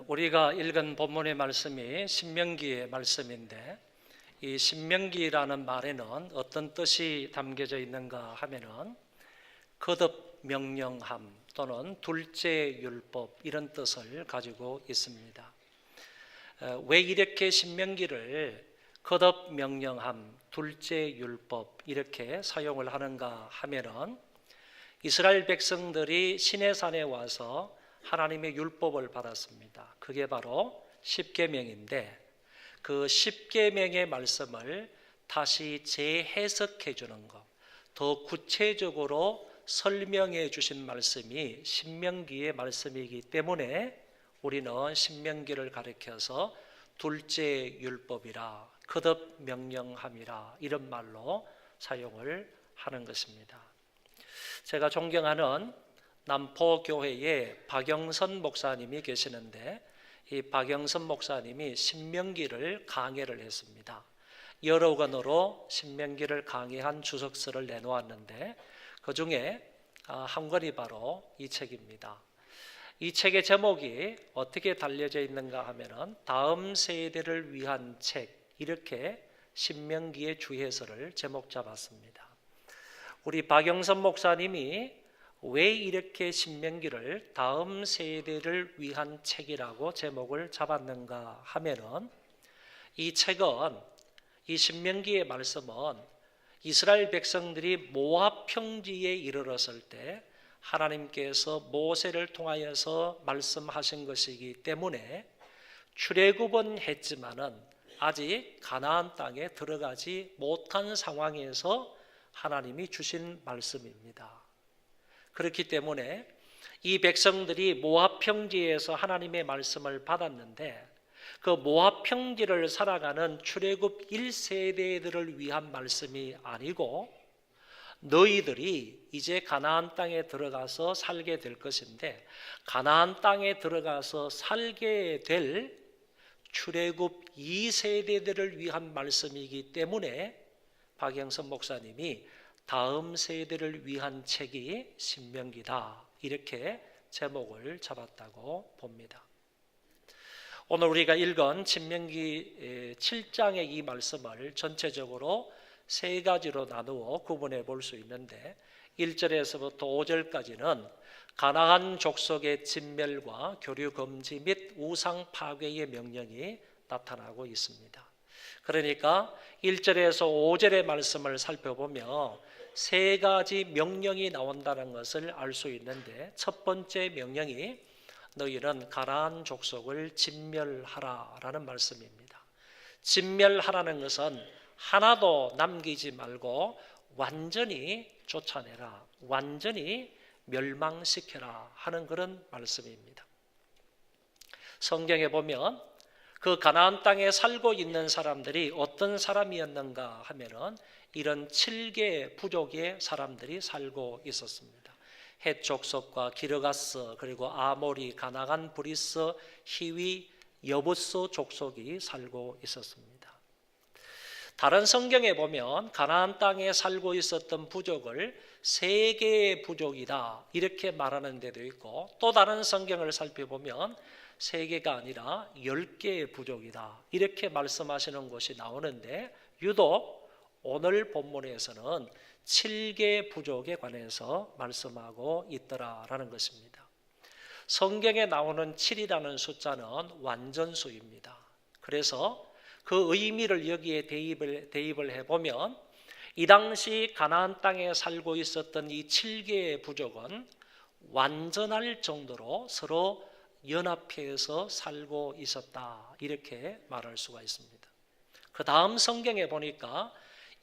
우리가 읽은 본문의 말씀이 신명기의 말씀인데, 이 신명기라는 말에는 어떤 뜻이 담겨져 있는가 하면은 거듭 명령함 또는 둘째 율법, 이런 뜻을 가지고 있습니다. 왜 이렇게 신명기를 거듭 명령함, 둘째 율법 이렇게 사용을 하는가 하면은 이스라엘 백성들이 시내산에 와서 하나님의 율법을 받았습니다. 그게 바로 십계명인데, 그 십계명의 말씀을 다시 재해석해 주는 것, 더 구체적으로 설명해 주신 말씀이 신명기의 말씀이기 때문에 우리는 신명기를 가리켜서 둘째 율법이라, 거듭 명령함이라, 이런 말로 사용을 하는 것입니다. 제가 존경하는 남포교회에 박영선 목사님이 계시는데, 이 박영선 목사님이 신명기를 강해를 했습니다. 여러 권으로 신명기를 강해한 주석서를 내놓았는데, 그 중에 한 권이 바로 이 책입니다. 이 책의 제목이 어떻게 달려져 있는가 하면은 다음 세대를 위한 책, 이렇게 신명기의 주해서를 제목 잡았습니다. 우리 박영선 목사님이 왜 이렇게 신명기를 다음 세대를 위한 책이라고 제목을 잡았는가 하면은, 이 책은, 이 신명기의 말씀은 이스라엘 백성들이 모압 평지에 이르렀을 때 하나님께서 모세를 통하여서 말씀하신 것이기 때문에 출애굽은 했지만은 아직 가나안 땅에 들어가지 못한 상황에서 하나님이 주신 말씀입니다. 그렇기 때문에 이 백성들이 모압 평지에서 하나님의 말씀을 받았는데, 그 모압 평지를 살아가는 출애굽 1세대들을 위한 말씀이 아니고, 너희들이 이제 가나안 땅에 들어가서 살게 될 것인데, 가나안 땅에 들어가서 살게 될 출애굽 2세대들을 위한 말씀이기 때문에 박영선 목사님이 다음 세대를 위한 책이 신명기다, 이렇게 제목을 잡았다고 봅니다. 오늘 우리가 읽은 신명기 7장의 이 말씀을 전체적으로 세 가지로 나누어 구분해 볼 수 있는데, 1절에서부터 5절까지는 가나안 족속의 진멸과 교류 금지 및 우상 파괴의 명령이 나타나고 있습니다. 그러니까 1절에서 5절의 말씀을 살펴보며 세 가지 명령이 나온다는 것을 알 수 있는데, 첫 번째 명령이 너희는 가나안 족속을 진멸하라라는 말씀입니다. 진멸하라는 것은 하나도 남기지 말고 완전히 쫓아내라, 완전히 멸망시켜라 하는 그런 말씀입니다. 성경에 보면 그 가나안 땅에 살고 있는 사람들이 어떤 사람이었는가 하면은 이런 7개 부족의 사람들이 살고 있었습니다. 헷 족속과 기르가스, 그리고 아모리, 가나안, 브리스, 히위, 여부스 족속이 살고 있었습니다. 다른 성경에 보면 가나안 땅에 살고 있었던 부족을 3개의 부족이다, 이렇게 말하는 데도 있고, 또 다른 성경을 살펴보면 3개가 아니라 10개의 부족이다, 이렇게 말씀하시는 곳이 나오는데, 유독 오늘 본문에서는 7개 부족에 관해서 말씀하고 있더라라는 것입니다. 성경에 나오는 7이라는 숫자는 완전수입니다. 그래서 그 의미를 여기에 대입을 해보면, 이 당시 가나안 땅에 살고 있었던 이 7개의 부족은 완전할 정도로 서로 연합해서 살고 있었다, 이렇게 말할 수가 있습니다. 그 다음 성경에 보니까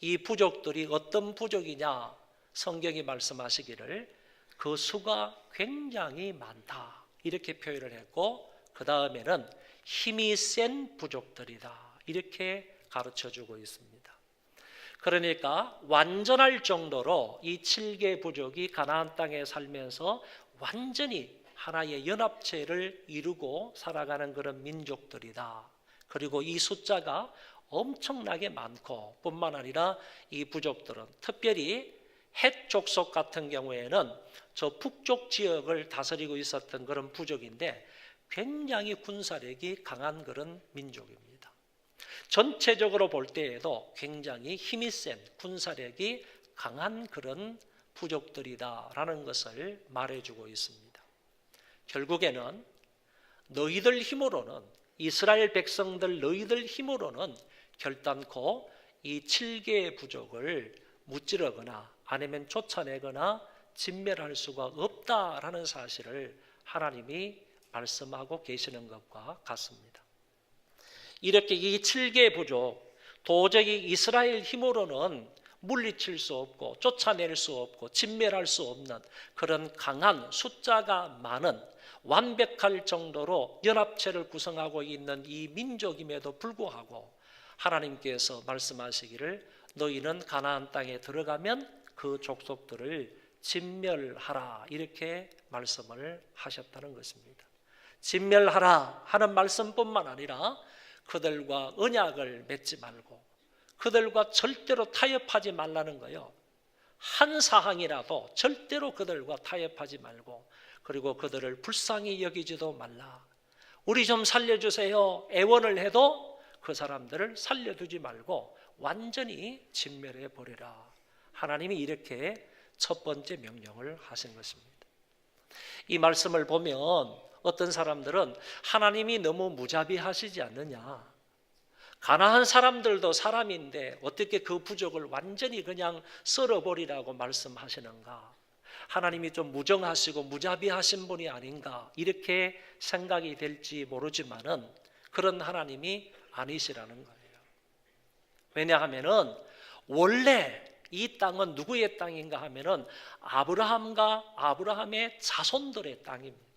이 부족들이 어떤 부족이냐, 성경이 말씀하시기를 그 수가 굉장히 많다, 이렇게 표현을 했고, 그 다음에는 힘이 센 부족들이다, 이렇게 가르쳐주고 있습니다. 그러니까 완전할 정도로 이 7개 부족이 가나안 땅에 살면서 완전히 하나의 연합체를 이루고 살아가는 그런 민족들이다. 그리고 이 숫자가 엄청나게 많고, 뿐만 아니라 이 부족들은 특별히 헷 족속 같은 경우에는 저 북쪽 지역을 다스리고 있었던 그런 부족인데, 굉장히 군사력이 강한 그런 민족입니다. 전체적으로 볼 때에도 굉장히 힘이 센 군사력이 강한 그런 부족들이다라는 것을 말해주고 있습니다. 결국에는 너희들 힘으로는, 이스라엘 백성들 너희들 힘으로는 결단코 이 7개의 부족을 무찌르거나 아니면 쫓아내거나 진멸할 수가 없다라는 사실을 하나님이 말씀하고 계시는 것과 같습니다. 이렇게 이 7개의 부족, 도저히 이스라엘 힘으로는 물리칠 수 없고 쫓아낼 수 없고 진멸할 수 없는 그런 강한 숫자가 많은 완벽할 정도로 연합체를 구성하고 있는 이 민족임에도 불구하고 하나님께서 말씀하시기를 너희는 가나안 땅에 들어가면 그 족속들을 진멸하라, 이렇게 말씀을 하셨다는 것입니다. 진멸하라 하는 말씀뿐만 아니라 그들과 언약을 맺지 말고 그들과 절대로 타협하지 말라는 거예요. 한 사항이라도 절대로 그들과 타협하지 말고, 그리고 그들을 불쌍히 여기지도 말라. 우리 좀 살려주세요 애원을 해도 그 사람들을 살려두지 말고 완전히 진멸해 버리라. 하나님이 이렇게 첫 번째 명령을 하신 것입니다. 이 말씀을 보면 어떤 사람들은 하나님이 너무 무자비하시지 않느냐, 가나안 사람들도 사람인데 어떻게 그 부족을 완전히 그냥 썰어버리라고 말씀하시는가, 하나님이 좀 무정하시고 무자비하신 분이 아닌가, 이렇게 생각이 될지 모르지만은 그런 하나님이 아니시라는 거예요. 왜냐하면은 원래 이 땅은 누구의 땅인가 하면은 아브라함과 아브라함의 자손들의 땅입니다.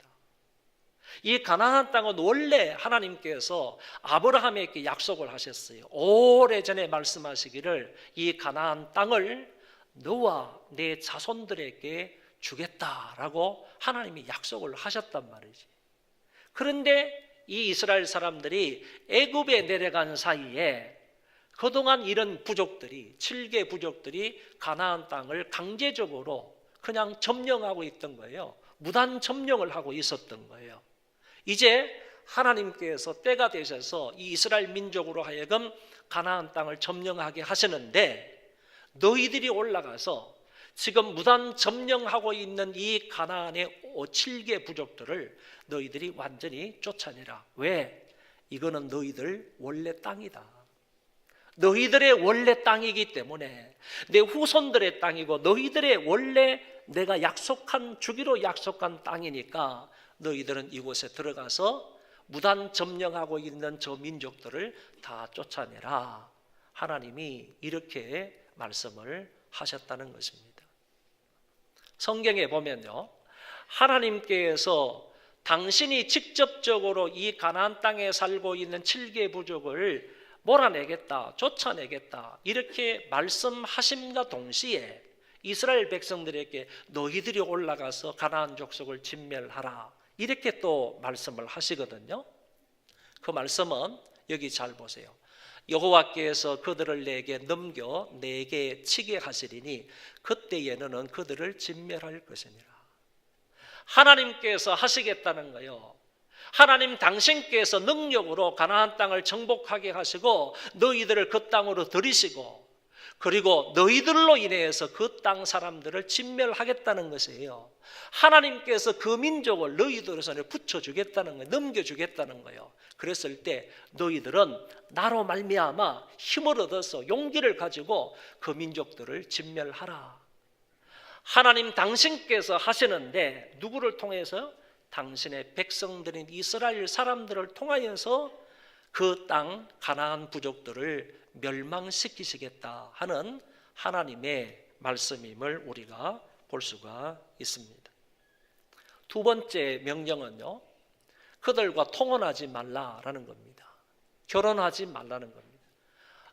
이 가나안 땅은 원래 하나님께서 아브라함에게 약속을 하셨어요. 오래전에 말씀하시기를 이 가나안 땅을 너와 내 자손들에게 주겠다라고 하나님이 약속을 하셨단 말이지. 그런데 이 이스라엘 사람들이 애굽에 내려간 사이에 그동안 이런 부족들이, 7개 부족들이 가나안 땅을 강제적으로 그냥 점령하고 있던 거예요. 무단 점령을 하고 있었던 거예요. 이제 하나님께서 때가 되셔서 이 이스라엘 민족으로 하여금 가나안 땅을 점령하게 하시는데, 너희들이 올라가서 지금 무단 점령하고 있는 이 가나안의 7개 부족들을 너희들이 완전히 쫓아내라. 왜? 이거는 너희들 원래 땅이다. 너희들의 원래 땅이기 때문에, 내 후손들의 땅이고 너희들의 원래 내가 주기로 약속한 땅이니까 너희들은 이곳에 들어가서 무단 점령하고 있는 저 민족들을 다 쫓아내라. 하나님이 이렇게 말씀을 하셨다는 것입니다. 성경에 보면요, 하나님께서 당신이 직접적으로 이 가나안 땅에 살고 있는 7개 부족을 몰아내겠다, 쫓아내겠다, 이렇게 말씀하심과 동시에 이스라엘 백성들에게 너희들이 올라가서 가나안 족속을 진멸하라, 이렇게 또 말씀을 하시거든요. 그 말씀은 여기 잘 보세요. 여호와께서 그들을 내게 넘겨 내게 치게 하시리니 그때에 너는 그들을 진멸할 것이니라. 하나님께서 하시겠다는 거예요. 하나님 당신께서 능력으로 가나안 땅을 정복하게 하시고 너희들을 그 땅으로 들이시고, 그리고 너희들로 인해서 그 땅 사람들을 진멸하겠다는 것이에요. 하나님께서 그 민족을 너희들의 손에 붙여주겠다는 거예요. 넘겨주겠다는 거예요. 그랬을 때 너희들은 나로 말미암아 힘을 얻어서 용기를 가지고 그 민족들을 진멸하라. 하나님 당신께서 하시는데 누구를 통해서? 당신의 백성들인 이스라엘 사람들을 통하여서 그 땅 가나안 부족들을 멸망시키시겠다 하는 하나님의 말씀임을 우리가 볼 수가 있습니다. 두 번째 명령은요, 그들과 통혼하지 말라라는 겁니다. 결혼하지 말라는 겁니다.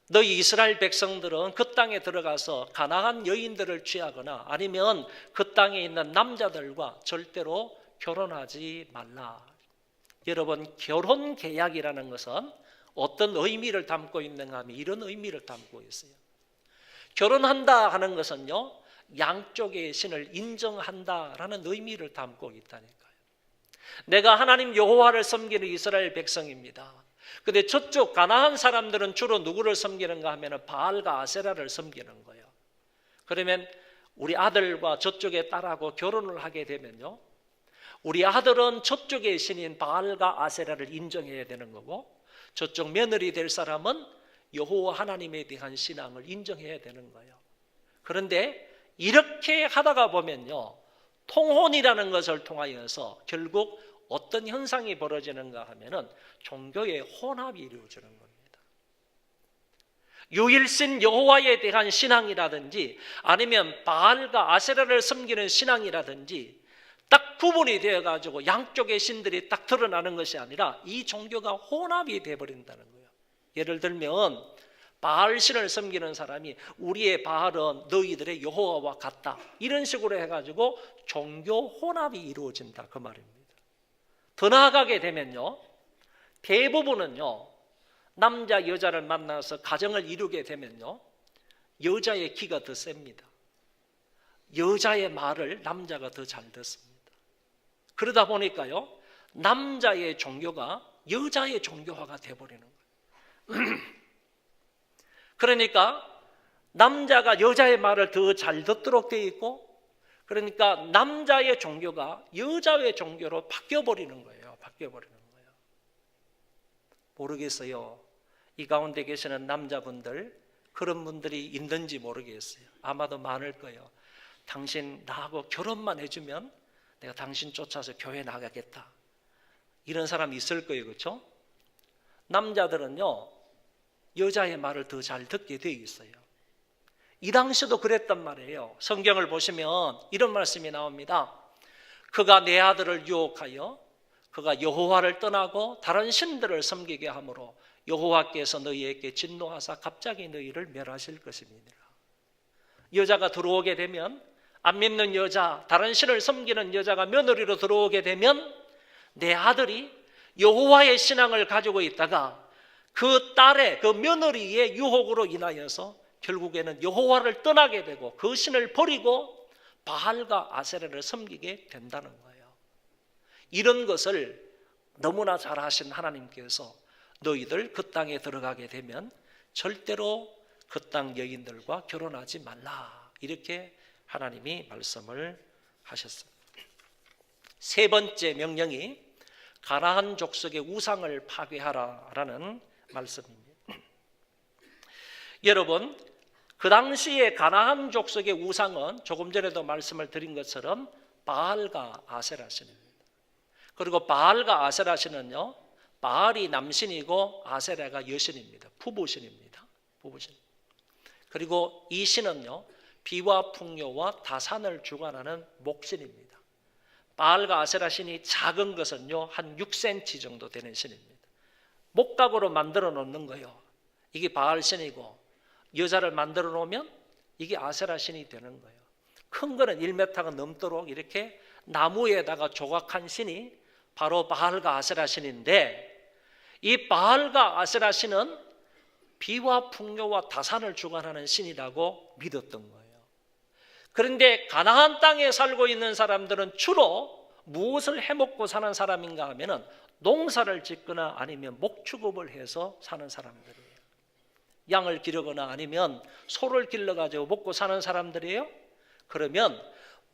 너희 이스라엘 백성들은 그 땅에 들어가서 가나안 여인들을 취하거나 아니면 그 땅에 있는 남자들과 절대로 결혼하지 말라. 여러분, 결혼 계약이라는 것은 어떤 의미를 담고 있는가 하면 이런 의미를 담고 있어요. 결혼한다 하는 것은요, 양쪽의 신을 인정한다라는 의미를 담고 있다니까요. 내가 하나님 여호와를 섬기는 이스라엘 백성입니다. 근데 저쪽 가나안 사람들은 주로 누구를 섬기는가 하면 바알과 아세라를 섬기는 거예요. 그러면 우리 아들과 저쪽의 딸하고 결혼을 하게 되면요, 우리 아들은 저쪽의 신인 바알과 아세라를 인정해야 되는 거고, 저쪽 며느리 될 사람은 여호와 하나님에 대한 신앙을 인정해야 되는 거예요. 그런데 이렇게 하다가 보면요, 통혼이라는 것을 통하여서 결국 어떤 현상이 벌어지는가 하면은 종교의 혼합이 이루어지는 겁니다. 유일신 여호와에 대한 신앙이라든지 아니면 바알과 아세라를 섬기는 신앙이라든지 딱 구분이 되어가지고 양쪽의 신들이 딱 드러나는 것이 아니라 이 종교가 혼합이 되어버린다는 거예요. 예를 들면 바알신을 섬기는 사람이 우리의 바알은 너희들의 여호와와 같다, 이런 식으로 해가지고 종교 혼합이 이루어진다, 그 말입니다. 더 나아가게 되면요, 대부분은요, 남자 여자를 만나서 가정을 이루게 되면요, 여자의 기가 더 셉니다. 여자의 말을 남자가 더 잘 듣습니다. 그러다 보니까요, 남자의 종교가 여자의 종교화가 되어버리는 거예요. 그러니까 남자가 여자의 말을 더 잘 듣도록 되어 있고, 그러니까 남자의 종교가 여자의 종교로 바뀌어버리는 거예요. 바뀌어버리는 거예요. 모르겠어요. 이 가운데 계시는 남자분들, 그런 분들이 있는지 모르겠어요. 아마도 많을 거예요. 당신 나하고 결혼만 해주면 내가 당신 쫓아서 교회 나가겠다, 이런 사람이 있을 거예요. 그렇죠? 남자들은요, 여자의 말을 더 잘 듣게 되어 있어요. 이 당시도 그랬단 말이에요. 성경을 보시면 이런 말씀이 나옵니다. 그가 내 아들을 유혹하여 그가 여호와를 떠나고 다른 신들을 섬기게 하므로 여호와께서 너희에게 진노하사 갑자기 너희를 멸하실 것입니다. 여자가 들어오게 되면, 안 믿는 여자, 다른 신을 섬기는 여자가 며느리로 들어오게 되면 내 아들이 여호와의 신앙을 가지고 있다가 그 딸의, 그 며느리의 유혹으로 인하여서 결국에는 여호와를 떠나게 되고 그 신을 버리고 바알과 아세라를 섬기게 된다는 거예요. 이런 것을 너무나 잘 아신 하나님께서 너희들 그 땅에 들어가게 되면 절대로 그 땅 여인들과 결혼하지 말라, 이렇게 하나님이 말씀을 하셨습니다. 세 번째 명령이 가나안 족속의 우상을 파괴하라라는 말씀입니다. 여러분, 그 당시에 가나안 족속의 우상은 조금 전에도 말씀을 드린 것처럼 바알과 아세라신입니다. 그리고 바알과 아세라신은요, 바알이 남신이고 아세라가 여신입니다. 부부신입니다. 부부신. 그리고 이 신은요, 비와 풍요와 다산을 주관하는 목신입니다. 바알과 아세라 신이 작은 것은요, 한 6cm 정도 되는 신입니다. 목각으로 만들어 놓는 거예요. 이게 바알 신이고, 여자를 만들어 놓으면 이게 아세라 신이 되는 거예요. 큰 거는 1m가 넘도록 이렇게 나무에다가 조각한 신이 바로 바알과 아세라 신인데, 이 바알과 아세라 신은 비와 풍요와 다산을 주관하는 신이라고 믿었던 거예요. 그런데 가나안 땅에 살고 있는 사람들은 주로 무엇을 해먹고 사는 사람인가 하면은 농사를 짓거나 아니면 목축업을 해서 사는 사람들이에요. 양을 기르거나 아니면 소를 길러가지고 먹고 사는 사람들이에요. 그러면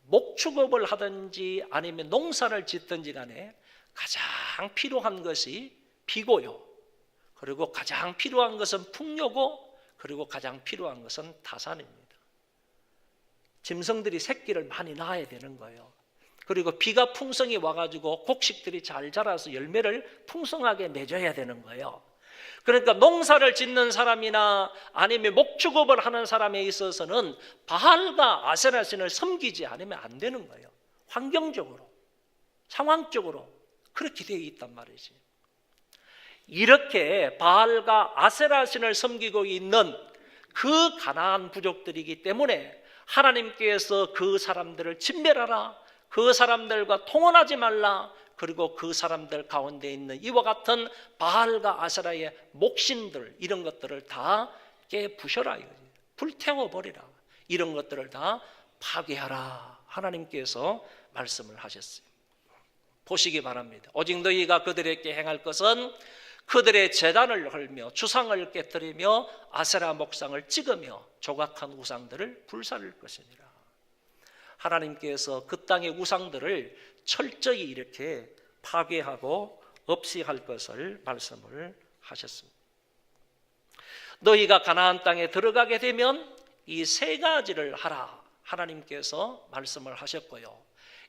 목축업을 하든지 아니면 농사를 짓든지 간에 가장 필요한 것이 비고요, 그리고 가장 필요한 것은 풍요고, 그리고 가장 필요한 것은 다산입니다. 짐승들이 새끼를 많이 낳아야 되는 거예요. 그리고 비가 풍성히 와가지고 곡식들이 잘 자라서 열매를 풍성하게 맺어야 되는 거예요. 그러니까 농사를 짓는 사람이나 아니면 목축업을 하는 사람에 있어서는 바알과 아세라 신을 섬기지 않으면 안 되는 거예요. 환경적으로, 상황적으로 그렇게 되어 있단 말이지. 이렇게 바알과 아세라 신을 섬기고 있는 그 가나안 부족들이기 때문에 하나님께서 그 사람들을 진멸하라, 그 사람들과 통혼하지 말라, 그리고 그 사람들 가운데 있는 이와 같은 바알과 아세라의 목신들, 이런 것들을 다 깨부셔라, 불태워버리라, 이런 것들을 다 파괴하라, 하나님께서 말씀을 하셨어요. 보시기 바랍니다. 오직 너희가 그들에게 행할 것은 그들의 제단을 헐며 주상을 깨뜨리며 아세라 목상을 찍으며 조각한 우상들을 불사를 것이니라. 하나님께서 그 땅의 우상들을 철저히 이렇게 파괴하고 없이 할 것을 말씀을 하셨습니다. 너희가 가나안 땅에 들어가게 되면 이 세 가지를 하라, 하나님께서 말씀을 하셨고요.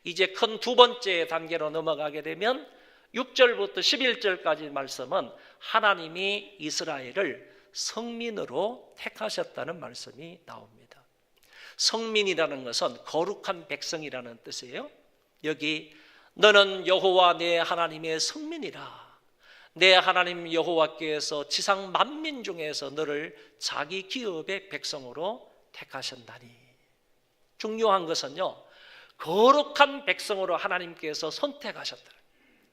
이제 큰 두 번째 단계로 넘어가게 되면 6절부터 11절까지 말씀은 하나님이 이스라엘을 성민으로 택하셨다는 말씀이 나옵니다. 성민이라는 것은 거룩한 백성이라는 뜻이에요. 여기 너는 여호와 내 하나님의 성민이라. 내 하나님 여호와께서 지상 만민 중에서 너를 자기 기업의 백성으로 택하셨다니. 중요한 것은요, 거룩한 백성으로 하나님께서 선택하셨다.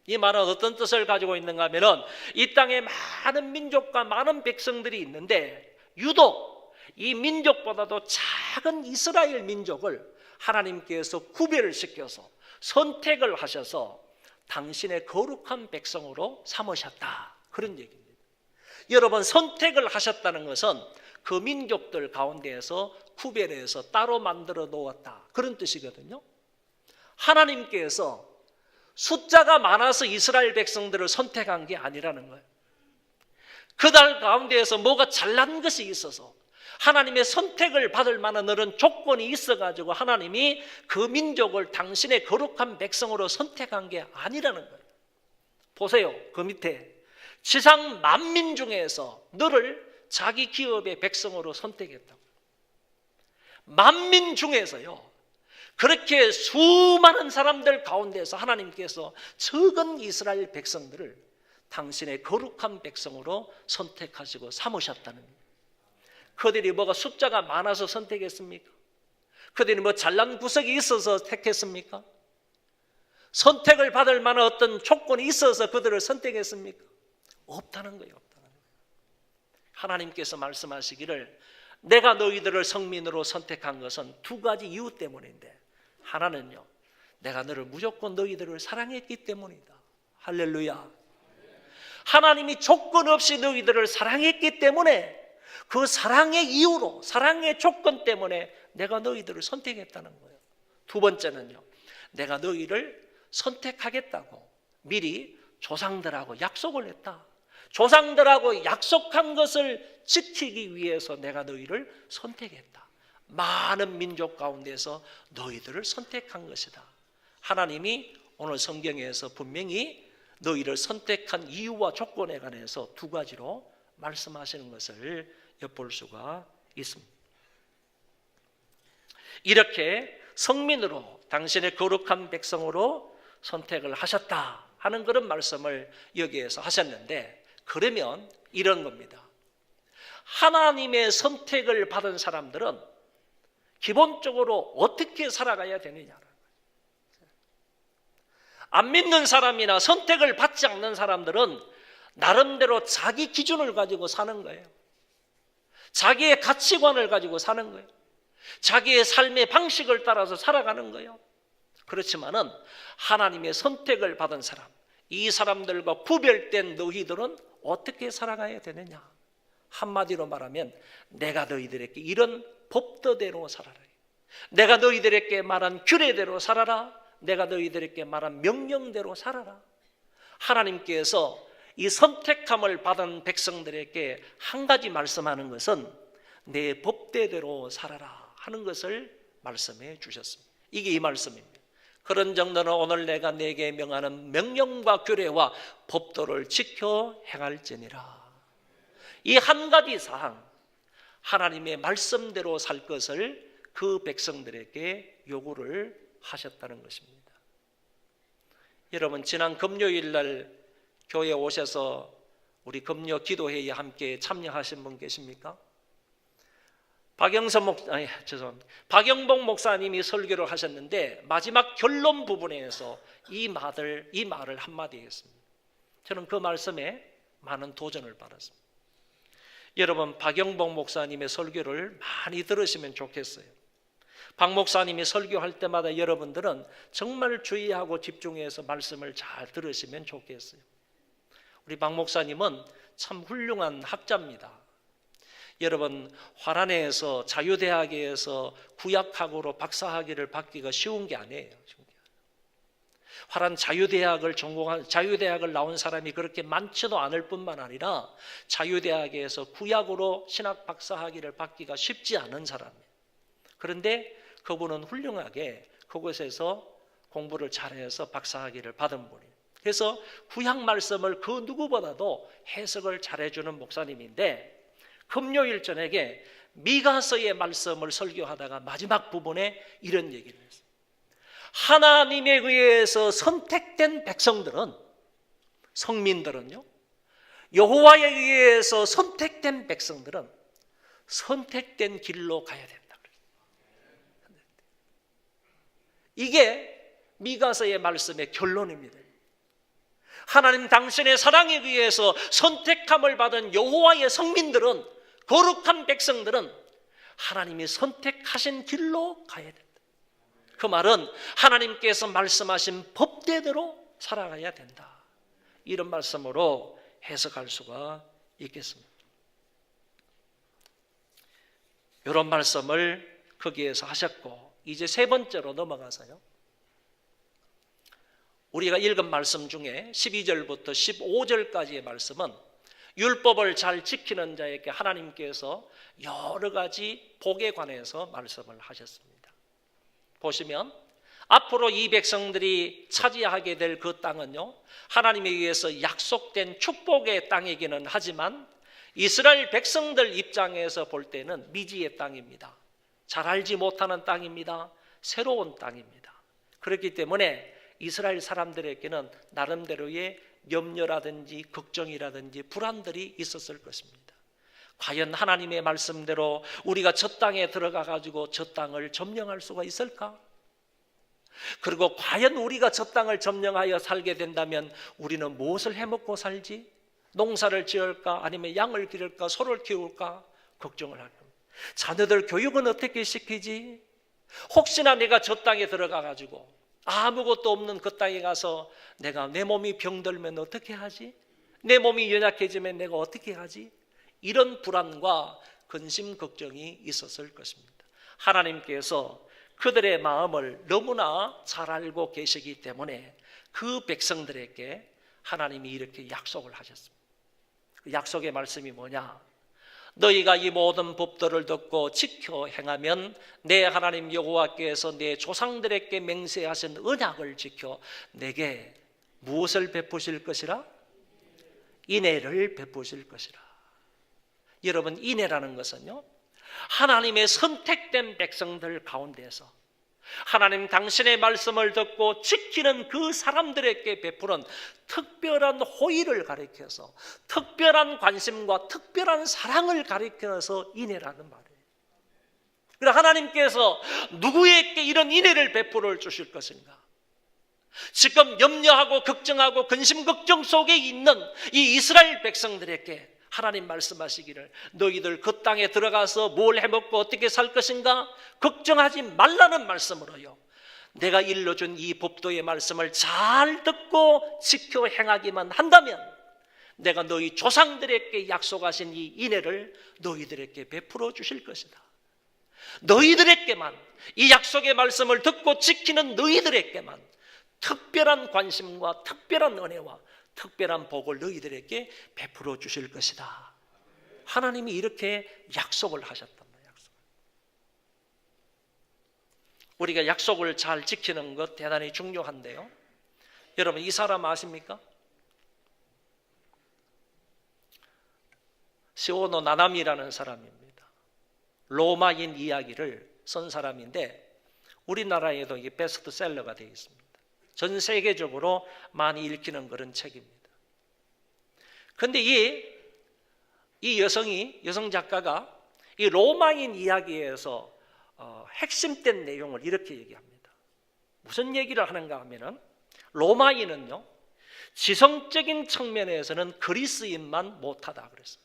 이 말은 어떤 뜻을 가지고 있는가 하면은 이 땅에 많은 민족과 많은 백성들이 있는데 유독 이 민족보다도 작은 이스라엘 민족을 하나님께서 구별을 시켜서 선택을 하셔서 당신의 거룩한 백성으로 삼으셨다, 그런 얘기입니다. 여러분, 선택을 하셨다는 것은 그 민족들 가운데에서 구별해서 따로 만들어 놓았다, 그런 뜻이거든요. 하나님께서 숫자가 많아서 이스라엘 백성들을 선택한 게 아니라는 거예요. 그들 가운데에서 뭐가 잘난 것이 있어서 하나님의 선택을 받을 만한 그런 조건이 있어가지고 하나님이 그 민족을 당신의 거룩한 백성으로 선택한 게 아니라는 거예요. 보세요, 그 밑에 지상 만민 중에서 너를 자기 기업의 백성으로 선택했다고. 만민 중에서요, 그렇게 수많은 사람들 가운데서 하나님께서 적은 이스라엘 백성들을 당신의 거룩한 백성으로 선택하시고 삼으셨다는 거예요. 그들이 뭐가 숫자가 많아서 선택했습니까? 그들이 뭐 잘난 구석이 있어서 택했습니까? 선택을 받을 만한 어떤 조건이 있어서 그들을 선택했습니까? 없다는 거예요. 없다는 거예요. 하나님께서 말씀하시기를 내가 너희들을 성민으로 선택한 것은 두 가지 이유 때문인데, 하나는요, 내가 너를 무조건 너희들을 사랑했기 때문이다. 할렐루야. 하나님이 조건 없이 너희들을 사랑했기 때문에 그 사랑의 이유로, 사랑의 조건 때문에 내가 너희들을 선택했다는 거예요. 두 번째는요, 내가 너희를 선택하겠다고 미리 조상들하고 약속을 했다. 조상들하고 약속한 것을 지키기 위해서 내가 너희를 선택했다. 많은 민족 가운데서 너희들을 선택한 것이다. 하나님이 오늘 성경에서 분명히 너희를 선택한 이유와 조건에 관해서 두 가지로 말씀하시는 것을 엿볼 수가 있습니다. 이렇게 성민으로, 당신의 거룩한 백성으로 선택을 하셨다 하는 그런 말씀을 여기에서 하셨는데, 그러면 이런 겁니다. 하나님의 선택을 받은 사람들은 기본적으로 어떻게 살아가야 되느냐. 안 믿는 사람이나 선택을 받지 않는 사람들은 나름대로 자기 기준을 가지고 사는 거예요. 자기의 가치관을 가지고 사는 거예요. 자기의 삶의 방식을 따라서 살아가는 거예요. 그렇지만은 하나님의 선택을 받은 사람, 이 사람들과 구별된 너희들은 어떻게 살아가야 되느냐. 한마디로 말하면 내가 너희들에게 이런 법도대로 살아라. 내가 너희들에게 말한 규례대로 살아라. 내가 너희들에게 말한 명령대로 살아라. 하나님께서 이 선택함을 받은 백성들에게 한 가지 말씀하는 것은 내 법대대로 살아라 하는 것을 말씀해 주셨습니다. 이게 이 말씀입니다. 그런즉 너는 오늘 내가 네게 명하는 명령과 규례와 법도를 지켜 행할지니라. 이 한 가지 사항, 하나님의 말씀대로 살 것을 그 백성들에게 요구를 하셨다는 것입니다. 여러분, 지난 금요일 날 교회에 오셔서 우리 금요 기도회에 함께 참여하신 분 계십니까? 박영복 목사님이 설교를 하셨는데 마지막 결론 부분에서 이 말을 한마디 했습니다. 저는 그 말씀에 많은 도전을 받았습니다. 여러분, 박영복 목사님의 설교를 많이 들으시면 좋겠어요. 박 목사님이 설교할 때마다 여러분들은 정말 주의하고 집중해서 말씀을 잘 들으시면 좋겠어요. 우리 박 목사님은 참 훌륭한 학자입니다. 여러분, 화란에서 자유대학에서 구약학으로 박사학위를 받기가 쉬운 게 아니에요. 화란 자유대학을 나온 사람이 그렇게 많지도 않을 뿐만 아니라 자유대학에서 구약으로 신학 박사학위를 받기가 쉽지 않은 사람이에요. 그런데 그분은 훌륭하게 그곳에서 공부를 잘해서 박사학위를 받은 분이에요. 그래서 구약 말씀을 그 누구보다도 해석을 잘해주는 목사님인데, 금요일 저녁에 미가서의 말씀을 설교하다가 마지막 부분에 이런 얘기를 했어요. 하나님에 의해서 선택된 백성들은, 성민들은요, 여호와에 의해서 선택된 백성들은 선택된 길로 가야 된다. 이게 미가서의 말씀의 결론입니다. 하나님 당신의 사랑에 의해서 선택함을 받은 여호와의 성민들은, 거룩한 백성들은 하나님이 선택하신 길로 가야 된다. 그 말은 하나님께서 말씀하신 법대로 살아가야 된다. 이런 말씀으로 해석할 수가 있겠습니다. 이런 말씀을 거기에서 하셨고, 이제 세 번째로 넘어가서요, 우리가 읽은 말씀 중에 12절부터 15절까지의 말씀은 율법을 잘 지키는 자에게 하나님께서 여러 가지 복에 관해서 말씀을 하셨습니다. 보시면 앞으로 이 백성들이 차지하게 될 그 땅은요, 하나님에 의해서 약속된 축복의 땅이기는 하지만 이스라엘 백성들 입장에서 볼 때는 미지의 땅입니다. 잘 알지 못하는 땅입니다. 새로운 땅입니다. 그렇기 때문에 이스라엘 사람들에게는 나름대로의 염려라든지 걱정이라든지 불안들이 있었을 것입니다. 과연 하나님의 말씀대로 우리가 저 땅에 들어가 가지고 저 땅을 점령할 수가 있을까? 그리고 과연 우리가 저 땅을 점령하여 살게 된다면 우리는 무엇을 해먹고 살지? 농사를 지을까? 아니면 양을 기를까? 소를 키울까? 걱정을 할 겁니다. 자녀들 교육은 어떻게 시키지? 혹시나 내가 저 땅에 들어가 가지고 아무것도 없는 그 땅에 가서 내가 내 몸이 병들면 어떻게 하지? 내 몸이 연약해지면 내가 어떻게 하지? 이런 불안과 근심 걱정이 있었을 것입니다. 하나님께서 그들의 마음을 너무나 잘 알고 계시기 때문에 그 백성들에게 하나님이 이렇게 약속을 하셨습니다. 그 약속의 말씀이 뭐냐? 너희가 이 모든 법도를 듣고 지켜 행하면 내 하나님 여호와께서 내 조상들에게 맹세하신 언약을 지켜 내게 무엇을 베푸실 것이라? 인애를 베푸실 것이라. 여러분, 인애라는 것은요, 하나님의 선택된 백성들 가운데서 하나님 당신의 말씀을 듣고 지키는 그 사람들에게 베푸는 특별한 호의를 가리켜서 특별한 관심과 특별한 사랑을 가리켜서 인애라는 말이에요. 그래서 하나님께서 누구에게 이런 인애를 베풀어 주실 것인가? 지금 염려하고 걱정하고 근심 걱정 속에 있는 이 이스라엘 백성들에게 하나님 말씀하시기를 너희들 그 땅에 들어가서 뭘 해먹고 어떻게 살 것인가 걱정하지 말라는 말씀으로요, 내가 일러준 이 법도의 말씀을 잘 듣고 지켜 행하기만 한다면 내가 너희 조상들에게 약속하신 이 인애를 너희들에게 베풀어 주실 것이다. 너희들에게만, 이 약속의 말씀을 듣고 지키는 너희들에게만 특별한 관심과 특별한 은혜와 특별한 복을 너희들에게 베풀어 주실 것이다. 하나님이 이렇게 약속을 하셨단 말이에요. 우리가 약속을 잘 지키는 것 대단히 중요한데요, 여러분 이 사람 아십니까? 시오노 나나미라는 사람입니다. 로마인 이야기를 쓴 사람인데 우리나라에도 이게 베스트셀러가 되어 있습니다. 전 세계적으로 많이 읽히는 그런 책입니다. 그런데 이 여성 작가가 이 로마인 이야기에서 핵심된 내용을 이렇게 얘기합니다. 무슨 얘기를 하는가 하면은, 로마인은요, 지성적인 측면에서는 그리스인만 못하다 그랬어요.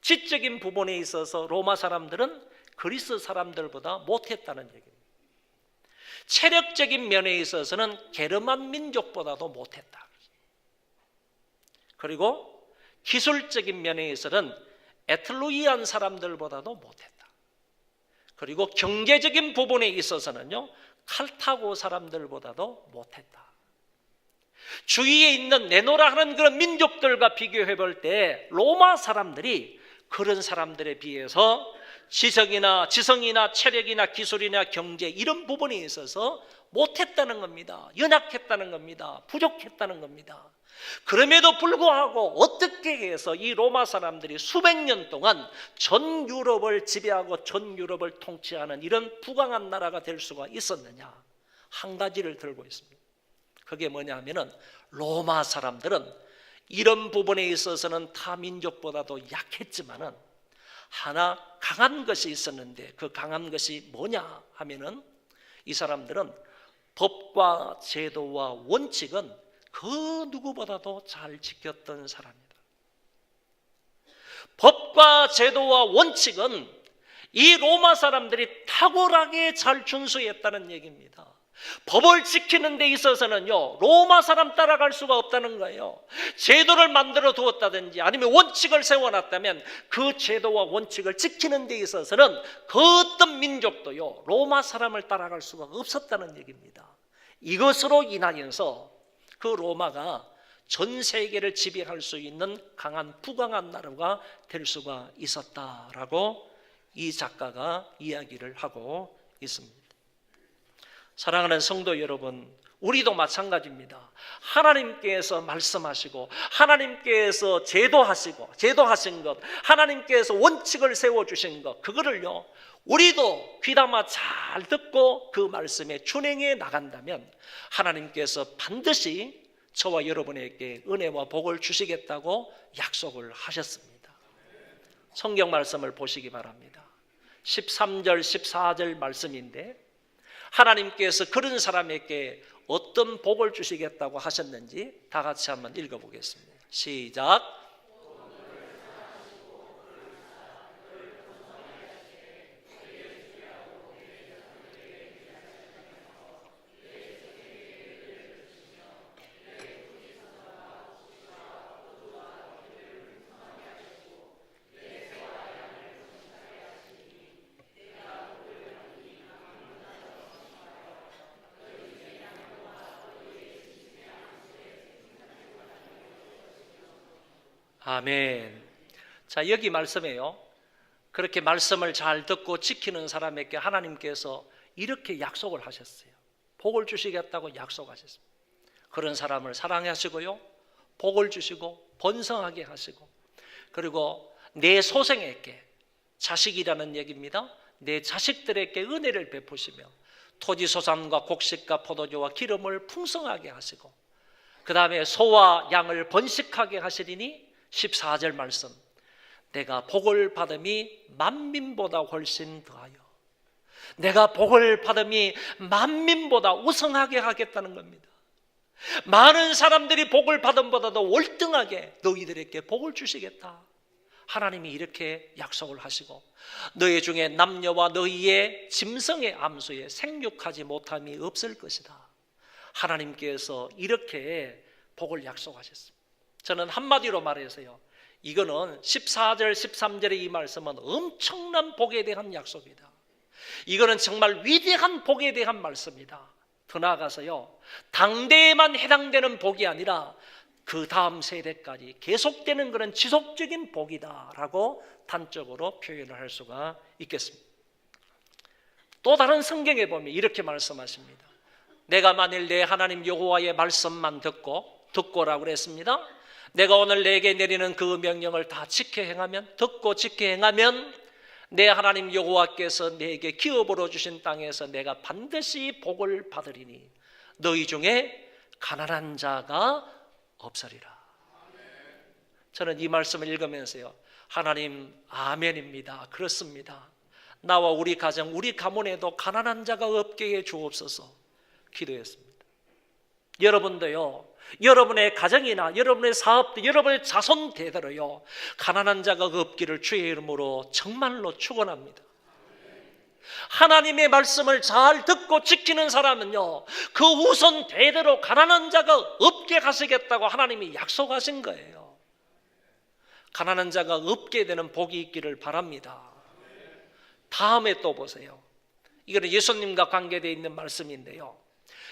지적인 부분에 있어서 로마 사람들은 그리스 사람들보다 못했다는 얘기입니다. 체력적인 면에 있어서는 게르만 민족보다도 못했다. 그리고 기술적인 면에 있어서는 에트루리안 사람들보다도 못했다. 그리고 경제적인 부분에 있어서는요, 칼타고 사람들보다도 못했다. 주위에 있는 내노라 하는 그런 민족들과 비교해 볼 때 로마 사람들이 그런 사람들에 비해서 지성이나 체력이나 기술이나 경제 이런 부분에 있어서 못했다는 겁니다. 연약했다는 겁니다. 부족했다는 겁니다. 그럼에도 불구하고 어떻게 해서 이 로마 사람들이 수백 년 동안 전 유럽을 지배하고 전 유럽을 통치하는 이런 부강한 나라가 될 수가 있었느냐? 한 가지를 들고 있습니다. 그게 뭐냐 하면은 로마 사람들은 이런 부분에 있어서는 타 민족보다도 약했지만은 하나 강한 것이 있었는데 그 강한 것이 뭐냐 하면은 이 사람들은 법과 제도와 원칙은 그 누구보다도 잘 지켰던 사람이다. 법과 제도와 원칙은 이 로마 사람들이 탁월하게 잘 준수했다는 얘기입니다. 법을 지키는 데 있어서는요, 로마 사람 따라갈 수가 없다는 거예요. 제도를 만들어 두었다든지 아니면 원칙을 세워놨다면 그 제도와 원칙을 지키는 데 있어서는 그 어떤 민족도요, 로마 사람을 따라갈 수가 없었다는 얘기입니다. 이것으로 인하여서 그 로마가 전 세계를 지배할 수 있는 강한 부강한 나라가 될 수가 있었다라고 이 작가가 이야기를 하고 있습니다. 사랑하는 성도 여러분, 우리도 마찬가지입니다. 하나님께서 말씀하시고 하나님께서 제도하신 것, 하나님께서 원칙을 세워주신 것, 그거를요 우리도 귀담아 잘 듣고 그 말씀에 준행해 나간다면 하나님께서 반드시 저와 여러분에게 은혜와 복을 주시겠다고 약속을 하셨습니다. 성경 말씀을 보시기 바랍니다. 13절 14절 말씀인데 하나님께서 그런 사람에게 어떤 복을 주시겠다고 하셨는지 다 같이 한번 읽어보겠습니다. 시작. 아멘. 자, 여기 말씀에요. 그렇게 말씀을 잘 듣고 지키는 사람에게 하나님께서 이렇게 약속을 하셨어요. 복을 주시겠다고 약속하셨습니다. 그런 사람을 사랑하시고요, 복을 주시고 번성하게 하시고, 그리고 내 소생에게, 자식이라는 얘기입니다. 내 자식들에게 은혜를 베푸시며 토지소산과 곡식과 포도주와 기름을 풍성하게 하시고, 그 다음에 소와 양을 번식하게 하시리니 14절 말씀, 내가 복을 받음이 만민보다 훨씬 더하여, 내가 복을 받음이 만민보다 우승하게 하겠다는 겁니다. 많은 사람들이 복을 받음보다도 월등하게 너희들에게 복을 주시겠다. 하나님이 이렇게 약속을 하시고, 너희 중에 남녀와 너희의 짐승의 암소에 생육하지 못함이 없을 것이다. 하나님께서 이렇게 복을 약속하셨습니다. 저는 한마디로 말해서요, 이거는 14절 13절의 이 말씀은 엄청난 복에 대한 약속이다. 이거는 정말 위대한 복에 대한 말씀이다. 더 나아가서요, 당대에만 해당되는 복이 아니라 그 다음 세대까지 계속되는 그런 지속적인 복이다라고 단적으로 표현을 할 수가 있겠습니다. 또 다른 성경에 보면 이렇게 말씀하십니다. 내가 만일 내 하나님 여호와의 말씀만 듣고라고 그랬습니다. 내가 오늘 내게 내리는 그 명령을 다 지켜 행하면, 듣고 지켜 행하면 내 하나님 여호와께서 내게 기업으로 주신 땅에서 내가 반드시 복을 받으리니 너희 중에 가난한 자가 없으리라. 저는 이 말씀을 읽으면서요, 하나님 아멘입니다. 그렇습니다. 나와 우리 가정, 우리 가문에도 가난한 자가 없게 해 주옵소서 기도했습니다. 여러분도요, 여러분의 가정이나 여러분의 사업도 여러분의 자손 대대로요 가난한 자가 없기를 주의 이름으로 정말로 축원합니다. 하나님의 말씀을 잘 듣고 지키는 사람은요, 그 후손 대대로 가난한 자가 없게 하시겠다고 하나님이 약속하신 거예요. 가난한 자가 없게 되는 복이 있기를 바랍니다. 다음에 또 보세요. 이거는 예수님과 관계되어 있는 말씀인데요,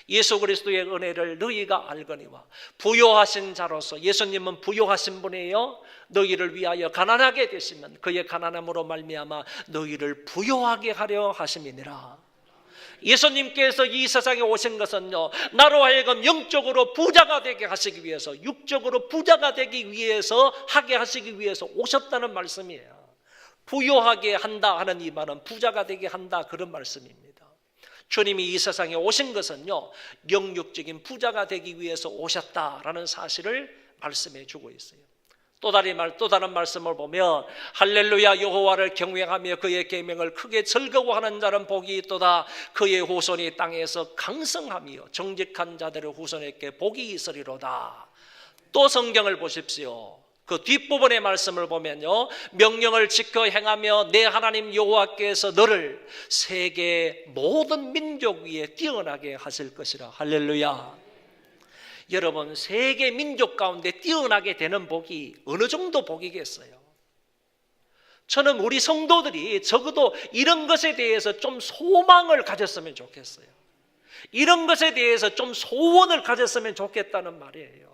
예수 그리스도의 은혜를 너희가 알거니와 부요하신 자로서, 예수님은 부요하신 분이에요. 너희를 위하여 가난하게 되시면 그의 가난함으로 말미암아 너희를 부요하게 하려 하심이니라. 예수님께서 이 세상에 오신 것은요, 나로 하여금 영적으로 부자가 되게 하시기 위해서, 육적으로 부자가 되기 위해서, 하게 하시기 위해서 오셨다는 말씀이에요. 부요하게 한다 하는 이 말은 부자가 되게 한다, 그런 말씀입니다. 주님이 이 세상에 오신 것은요, 영육적인 부자가 되기 위해서 오셨다라는 사실을 말씀해 주고 있어요. 또 다른 말씀을 보면 할렐루야 여호와를 경외하며 그의 계명을 크게 즐거워하는 자는 복이 있도다. 그의 후손이 땅에서 강성하며 정직한 자들의 후손에게 복이 있으리로다. 또 성경을 보십시오. 그 뒷부분의 말씀을 보면요, 명령을 지켜 행하며 내 하나님 여호와께서 너를 세계 모든 민족 위에 뛰어나게 하실 것이라. 할렐루야. 여러분, 세계 민족 가운데 뛰어나게 되는 복이 어느 정도 복이겠어요? 저는 우리 성도들이 적어도 이런 것에 대해서 좀 소망을 가졌으면 좋겠어요. 이런 것에 대해서 좀 소원을 가졌으면 좋겠다는 말이에요.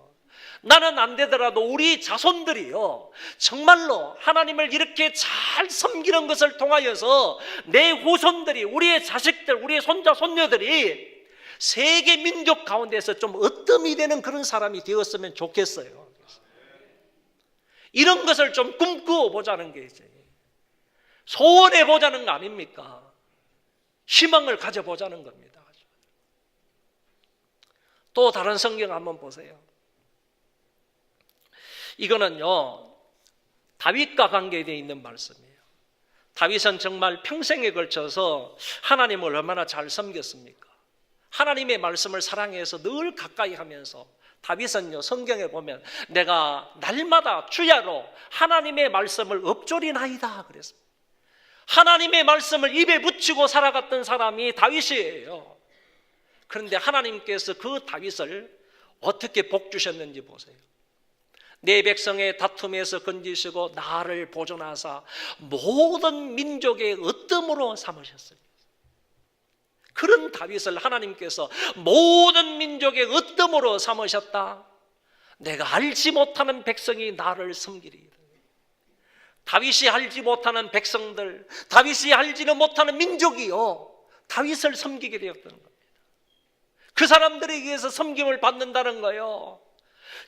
나는 안 되더라도 우리 자손들이요, 정말로 하나님을 이렇게 잘 섬기는 것을 통하여서 내 후손들이, 우리의 자식들, 우리의 손자 손녀들이 세계 민족 가운데서 좀 으뜸이 되는 그런 사람이 되었으면 좋겠어요. 이런 것을 좀 꿈꾸어 보자는 게 이제 소원해 보자는 거 아닙니까? 희망을 가져보자는 겁니다. 또 다른 성경 한번 보세요. 이거는요, 다윗과 관계되어 있는 말씀이에요. 다윗은 정말 평생에 걸쳐서 하나님을 얼마나 잘 섬겼습니까? 하나님의 말씀을 사랑해서 늘 가까이 하면서, 다윗은요, 성경에 보면 내가 날마다 주야로 하나님의 말씀을 읊조리나이다 그랬습니다. 하나님의 말씀을 입에 붙이고 살아갔던 사람이 다윗이에요. 그런데 하나님께서 그 다윗을 어떻게 복 주셨는지 보세요. 내 백성의 다툼에서 건지시고 나를 보존하사 모든 민족의 으뜸으로 삼으셨습니다. 그런 다윗을 하나님께서 모든 민족의 으뜸으로 삼으셨다. 내가 알지 못하는 백성이 나를 섬기리. 다윗이 알지 못하는 백성들, 다윗이 알지는 못하는 민족이요, 다윗을 섬기게 되었다는 겁니다. 그 사람들에 의해서 섬김을 받는다는 거예요.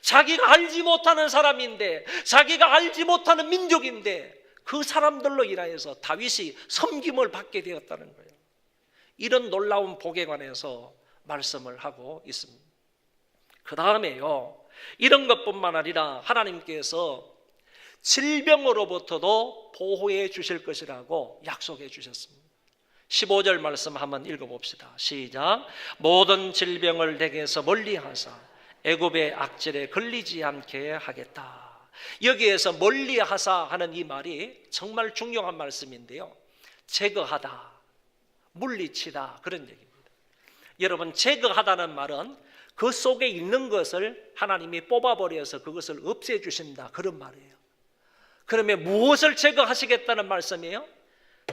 자기가 알지 못하는 사람인데, 자기가 알지 못하는 민족인데 그 사람들로 인하여서 다윗이 섬김을 받게 되었다는 거예요. 이런 놀라운 복에 관해서 말씀을 하고 있습니다. 그 다음에요, 이런 것뿐만 아니라 하나님께서 질병으로부터도 보호해 주실 것이라고 약속해 주셨습니다. 15절 말씀 한번 읽어봅시다. 시작. 모든 질병을 내게서 멀리하사 애굽의 악질에 걸리지 않게 하겠다. 여기에서 멀리하사 하는 이 말이 정말 중요한 말씀인데요, 제거하다, 물리치다, 그런 얘기입니다. 여러분, 제거하다는 말은 그 속에 있는 것을 하나님이 뽑아버려서 그것을 없애주신다, 그런 말이에요. 그러면 무엇을 제거하시겠다는 말씀이에요?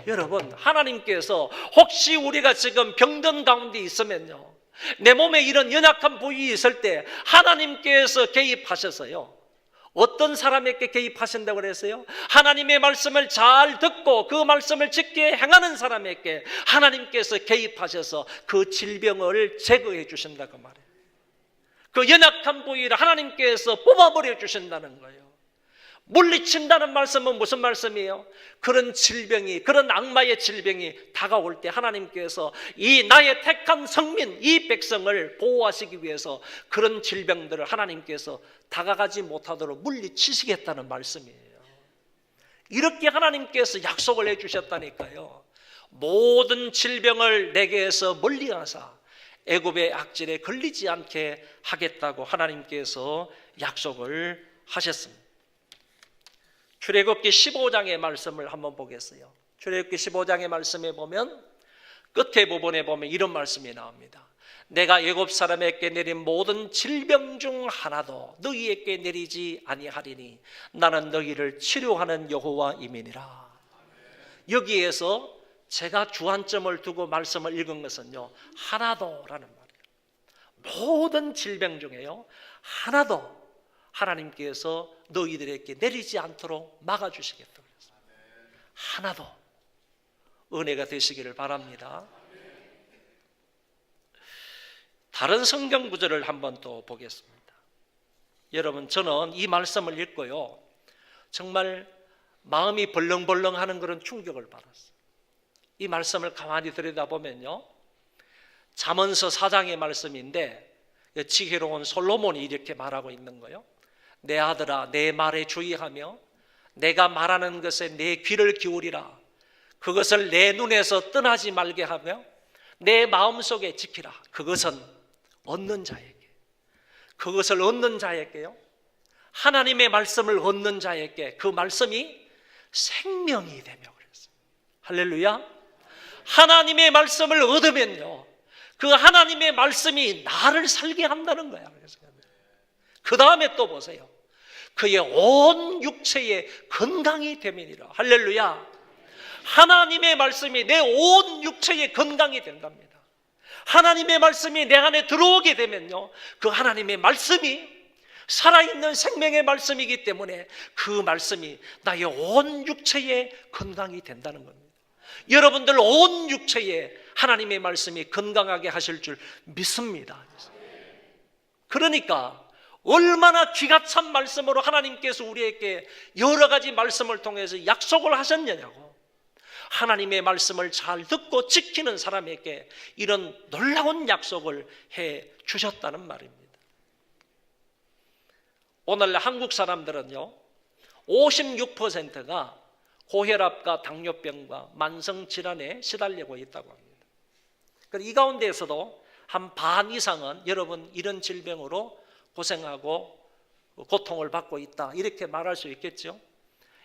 여러분, 하나님께서 혹시 우리가 지금 병든 가운데 있으면요, 내 몸에 이런 연약한 부위 있을 때 하나님께서 개입하셔서요, 어떤 사람에게 개입하신다고 그랬어요? 하나님의 말씀을 잘 듣고 그 말씀을 지켜 행하는 사람에게 하나님께서 개입하셔서 그 질병을 제거해 주신다고 말해요. 그 연약한 부위를 하나님께서 뽑아버려 주신다는 거예요. 물리친다는 말씀은 무슨 말씀이에요? 그런 질병이, 그런 악마의 질병이 다가올 때 하나님께서 이 나의 택한 성민, 이 백성을 보호하시기 위해서 그런 질병들을 하나님께서 다가가지 못하도록 물리치시겠다는 말씀이에요. 이렇게 하나님께서 약속을 해주셨다니까요. 모든 질병을 내게서 멀리하사 애굽의 악질에 걸리지 않게 하겠다고 하나님께서 약속을 하셨습니다. 출애굽기 15장의 말씀을 한번 보겠어요. 출애굽기 15장의 말씀에 보면 끝에 부분에 보면 이런 말씀이 나옵니다. 내가 애굽 사람에게 내린 모든 질병 중 하나도 너희에게 내리지 아니하리니 나는 너희를 치료하는 여호와임이니라. 여기에서 제가 주안점을 두고 말씀을 읽은 것은요, 하나도라는 말이에요. 모든 질병 중에요, 하나도 하나님께서 너희들에게 내리지 않도록 막아주시겠다고 그랬어요. 하나도 은혜가 되시기를 바랍니다. 다른 성경 구절을 한번 또 보겠습니다. 여러분, 저는 이 말씀을 읽고요, 정말 마음이 벌렁벌렁하는 그런 충격을 받았어요. 이 말씀을 가만히 들여다보면요, 잠언서 4장의 말씀인데 지혜로운 솔로몬이 이렇게 말하고 있는 거예요. 내 아들아, 내 말에 주의하며 내가 말하는 것에 내 귀를 기울이라. 그것을 내 눈에서 떠나지 말게 하며 내 마음속에 지키라. 그것은 얻는 자에게, 그것을 얻는 자에게요, 하나님의 말씀을 얻는 자에게 그 말씀이 생명이 되며 그랬어요. 할렐루야. 하나님의 말씀을 얻으면요, 그 하나님의 말씀이 나를 살게 한다는 거야. 그 다음에 또 보세요. 그의 온 육체의 건강이 되면이라. 할렐루야. 하나님의 말씀이 내 온 육체의 건강이 된답니다. 하나님의 말씀이 내 안에 들어오게 되면요, 그 하나님의 말씀이 살아있는 생명의 말씀이기 때문에 그 말씀이 나의 온 육체의 건강이 된다는 겁니다. 여러분들 온 육체에 하나님의 말씀이 건강하게 하실 줄 믿습니다. 그러니까 얼마나 기가 찬 말씀으로 하나님께서 우리에게 여러 가지 말씀을 통해서 약속을 하셨느냐고. 하나님의 말씀을 잘 듣고 지키는 사람에게 이런 놀라운 약속을 해 주셨다는 말입니다. 오늘 한국 사람들은요, 56%가 고혈압과 당뇨병과 만성질환에 시달리고 있다고 합니다. 이 가운데에서도 한 반 이상은 여러분 이런 질병으로 고생하고 고통을 받고 있다, 이렇게 말할 수 있겠죠.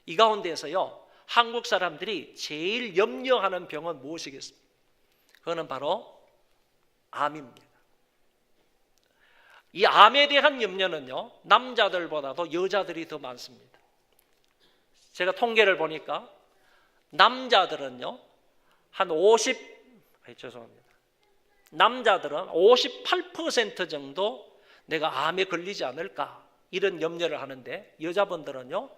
이 가운데에서요, 한국 사람들이 제일 염려하는 병은 무엇이겠습니까? 그거는 바로 암입니다. 이 암에 대한 염려는요, 남자들보다도 여자들이 더 많습니다. 제가 통계를 보니까 남자들은요, 남자들은 58% 정도 내가 암에 걸리지 않을까, 이런 염려를 하는데 여자분들은요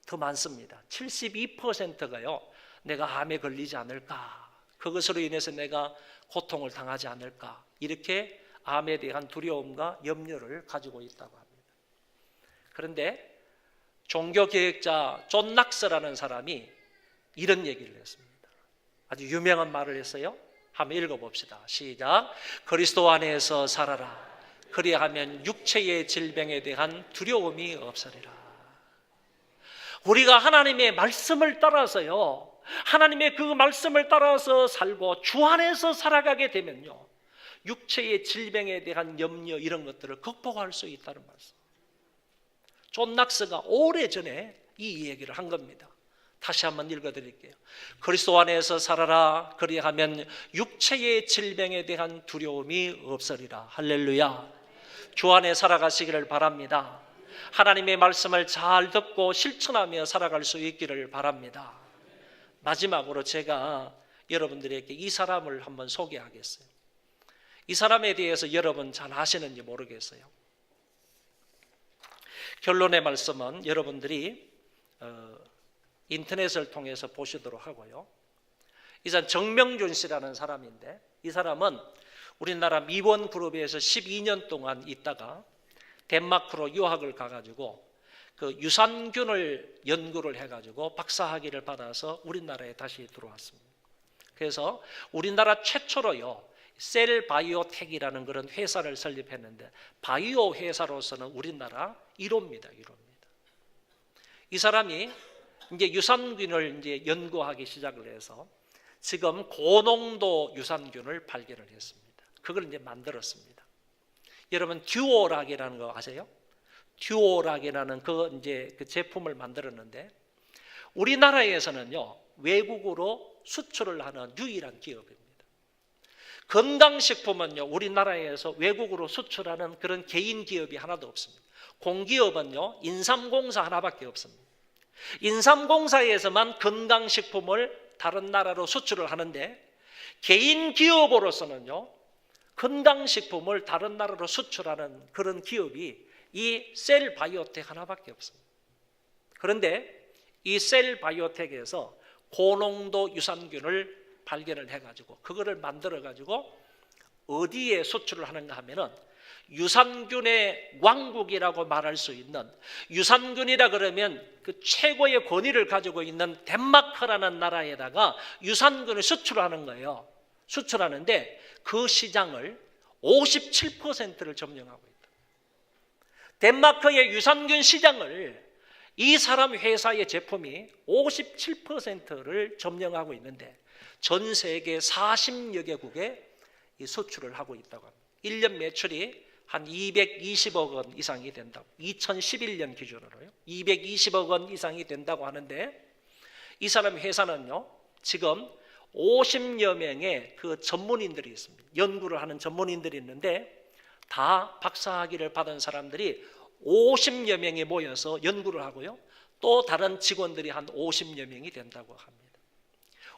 더 많습니다. 72%가요 내가 암에 걸리지 않을까, 그것으로 인해서 내가 고통을 당하지 않을까, 이렇게 암에 대한 두려움과 염려를 가지고 있다고 합니다. 그런데 종교개혁자 존 낙스라는 사람이 이런 얘기를 했습니다. 아주 유명한 말을 했어요. 한번 읽어봅시다. 시작. 그리스도 안에서 살아라. 그리하면 육체의 질병에 대한 두려움이 없으리라. 우리가 하나님의 말씀을 따라서요, 하나님의 그 말씀을 따라서 살고 주 안에서 살아가게 되면요, 육체의 질병에 대한 염려, 이런 것들을 극복할 수 있다는 말씀. 존 낙스가 오래전에 이 얘기를 한 겁니다. 다시 한번 읽어드릴게요. 그리스도 안에서 살아라. 그리하면 육체의 질병에 대한 두려움이 없으리라. 할렐루야. 주 안에 살아가시기를 바랍니다. 하나님의 말씀을 잘 듣고 실천하며 살아갈 수 있기를 바랍니다. 마지막으로 제가 여러분들에게 이 사람을 한번 소개하겠어요. 이 사람에 대해서 여러분 잘 아시는지 모르겠어요. 결론의 말씀은 여러분들이 인터넷을 통해서 보시도록 하고요. 이 사람 정명준 씨라는 사람인데, 이 사람은 우리나라 미원 그룹에서 12년 동안 있다가 덴마크로 유학을 가가지고 그 유산균을 연구를 해가지고 박사학위를 받아서 우리나라에 다시 들어왔습니다. 그래서 우리나라 최초로요, 셀바이오텍이라는 그런 회사를 설립했는데, 바이오 회사로서는 우리나라 1호입니다. 1호입니다. 이 사람이 이제 유산균을 이제 연구하기 시작을 해서 지금 고농도 유산균을 발견을 했습니다. 그걸 이제 만들었습니다. 여러분 듀오락이라는 거 아세요? 듀오락이라는 그 제품을 만들었는데, 우리나라에서는요 외국으로 수출을 하는 유일한 기업입니다. 건강식품은요, 우리나라에서 외국으로 수출하는 그런 개인 기업이 하나도 없습니다. 공기업은요, 인삼공사 하나밖에 없습니다. 인삼공사에서만 건강식품을 다른 나라로 수출을 하는데, 개인 기업으로서는요, 건강식품을 다른 나라로 수출하는 그런 기업이 이 셀바이오텍 하나밖에 없습니다. 그런데 이 셀바이오텍에서 고농도 유산균을 발견을 해가지고 그거를 만들어가지고 어디에 수출을 하는가 하면은 유산균의 왕국이라고 말할 수 있는, 유산균이라 그러면 그 최고의 권위를 가지고 있는 덴마크라는 나라에다가 유산균을 수출하는 거예요. 수출하는데 그 시장을 57%를 점령하고 있다. 덴마크의 유산균 시장을 이 사람 회사의 제품이 57%를 점령하고 있는데 전 세계 40여 개국에 이 수출을 하고 있다고 합니다. 1년 매출이 한 220억 원 이상이 된다고, 2011년 기준으로요. 220억 원 이상이 된다고 하는데, 이 사람 회사는요, 지금 50여 명의 그 전문인들이 있습니다. 연구를 하는 전문인들이 있는데, 다 박사학위를 받은 사람들이 50여 명이 모여서 연구를 하고요, 또 다른 직원들이 한 50여 명이 된다고 합니다.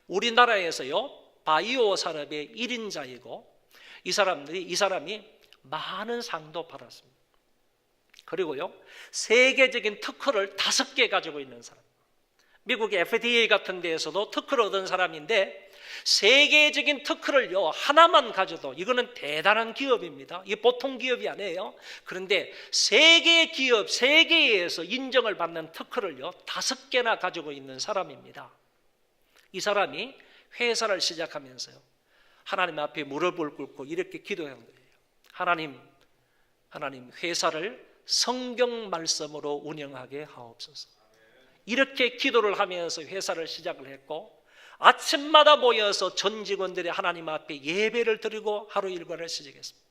우리나라에서요, 바이오 산업의 1인자이고 이 사람이 많은 상도 받았습니다. 그리고요, 세계적인 특허를 5개 가지고 있는 사람. 미국의 FDA 같은 데에서도 특허를 얻은 사람인데, 세계적인 특허를요 하나만 가져도 이거는 대단한 기업입니다. 이게 보통 기업이 아니에요. 그런데 세계 기업, 세계에서 인정을 받는 특허를요 5개나 가지고 있는 사람입니다. 이 사람이 회사를 시작하면서요, 하나님 앞에 무릎을 꿇고 이렇게 기도한 거예요. 하나님 회사를 성경 말씀으로 운영하게 하옵소서. 이렇게 기도를 하면서 회사를 시작을 했고, 아침마다 모여서 전 직원들이 하나님 앞에 예배를 드리고 하루 일과를 시작했습니다.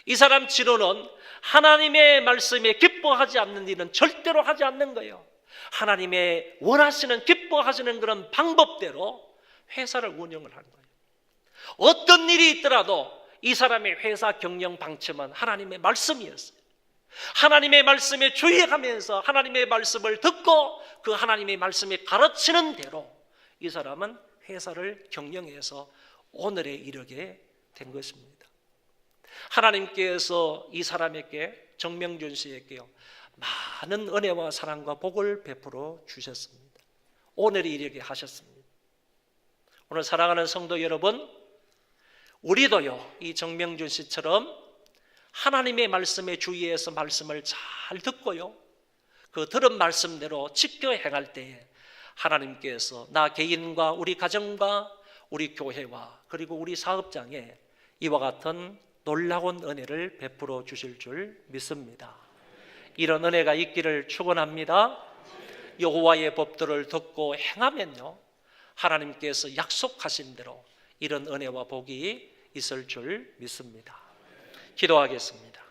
이 사람 지로는 하나님의 말씀에 기뻐하지 않는 일은 절대로 하지 않는 거예요. 하나님의 원하시는, 기뻐하시는 그런 방법대로 회사를 운영을 한 거예요. 어떤 일이 있더라도 이 사람의 회사 경영 방침은 하나님의 말씀이었어요. 하나님의 말씀에 주의하면서 하나님의 말씀을 듣고 그 하나님의 말씀에 가르치는 대로 이 사람은 회사를 경영해서 오늘에 이르게 된 것입니다. 하나님께서 이 사람에게, 정명준 씨에게요, 많은 은혜와 사랑과 복을 베풀어 주셨습니다. 오늘에 이르게 하셨습니다. 오늘 사랑하는 성도 여러분, 우리도요 이 정명준 씨처럼 하나님의 말씀에 주의해서 말씀을 잘 듣고요, 그 들은 말씀대로 지켜 행할 때에 하나님께서 나 개인과 우리 가정과 우리 교회와 그리고 우리 사업장에 이와 같은 놀라운 은혜를 베풀어 주실 줄 믿습니다. 이런 은혜가 있기를 축원합니다. 여호와의 법도를 듣고 행하면요, 하나님께서 약속하신 대로 이런 은혜와 복이 있을 줄 믿습니다. 기도하겠습니다.